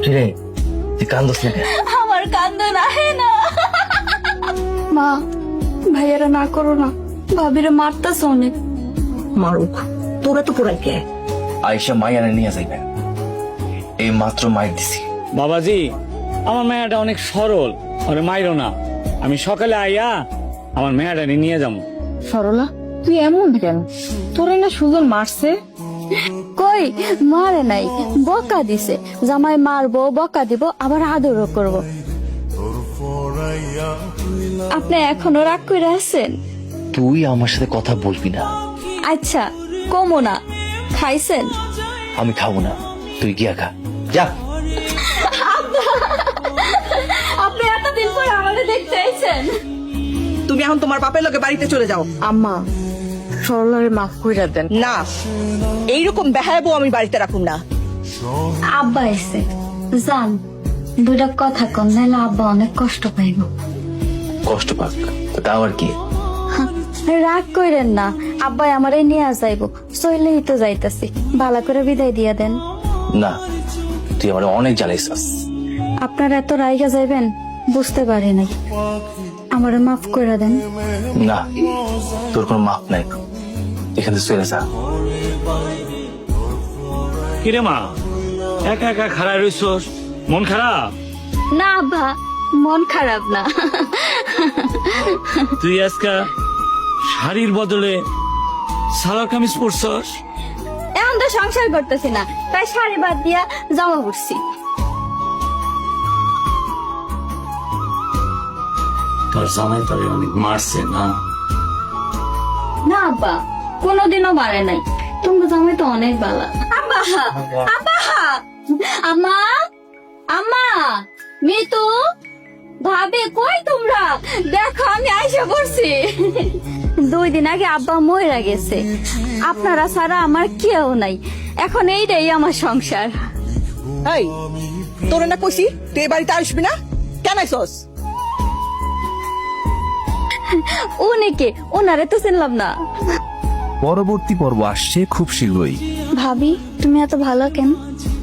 কিরে তুই কান্দস না কেন? আমার কান্দন আহে না। মা, ভাইয়ারা না করো না, ভাবিরে মারতাছ অনেক। মারুক, তোরা তো পোড়াই কে? আয়েশা মাইয়ানে নিয়ে যাইবে, এই মাত্র মাইর দিছি। বাবাজি, আমার মেয়েটা অনেক সরল, ওরে মাইরো না। আমি সকালে আইয়া আমার মেয়েটা নিয়ে যাবো। সরলা, তুই এমন কেন? তোরে না সুজন মারছে? কই মারে নাই, বকা দিছে। জামাই মারবো, বকা দিব, আবার আদরও করব। আপনি এখনো রাগ করে আছেন? তুই আমার সাথে কথা বলবি না। আচ্ছা কমো না। খাইছেন? আমি খাবো না, তুই গিয়া খা, যা। আপনি এতদিন পর আমাদের দেখতে আইছেন। তুমি এখন তোমার বাপের লোকে বাড়িতে চলে যাও। আম্মা, সরলারে মাফ কইরা দেন। না, এইরকম বেহায়াবো আমি বাড়িতে রাখুন না। আব্বা এসে জান, দুটা কথা কম, নাহলে আব্বা অনেক কষ্ট পাইব। কষ্ট পাক, তা আবার কি? রাগ কইরেন না, আব্বাই আমারে নিয়ে যাইব। চইলেই তো যাইতাছি, ভালো করে বিদায় দিয়া দেন। না, তুই আমার অনেক জ্বালাইছাস। আপনারা এত রাইগা যাইবেন বুঝতে পারি নাই, আমারে মাফ করে দেন। না, তোর কোনো মাপ নাই, এখান থেকে চলে যা। কিরে মা, একা একা খারাপ রইছস? মন খারাপ? না আব্বা, মন খারাপ না। তুই আজকা শাড়ির বদলে সালোয়ার কামিজ পরছস? এখন তো সংসার করতেছি না, তাই শাড়ি বাদ দিয়া জামা পরছি। তোর জামাই তোরে অনেক মারছে না? না আব্বা, কোনোদিনও মারে নাই। তুমি জামাই তো অনেক বালা। আব্বা, আব্বা, আম্মা, আম্মা, মিতু, ভাবে কই তোমরা? দেখো আমি আইসা পড়ছি। 2 দিন আগে আব্বা মইরা গেছে, আপনারা ছাড়া আমার কেউ নাই। এখন এইটাই আমার সংসার। এই, তোরা না কইছি তুই এই বাড়িতে আসবি না, কেন আইসস? উনিকে, ওনারে তো চিনলাম না। পরবর্তী পর্ব আসছে খুব শীঘ্রই। ভাবি, তুমি এত ভালো কেন?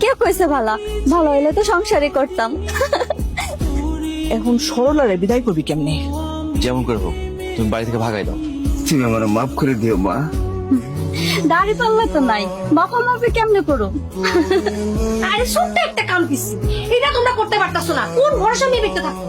কে কইছে ভালো? ভালো হইলে তো সংসারই করতাম। এখন সরলারে বিদায় করবি কেমনে? যেমন করে হোক তুমি বাড়ি থেকে ভাগাই দাও। তুমি আমার মাফ করে দিও মা। দাড়ি পাল্লা তো নাই, বাবা মাপে কেমনে করো? আরে ছোট্ট একটা কাম দিছি, এটা তোমরা করতে পারতাছো না। কোন ভরসা নিয়ে বেঁচে থাকো?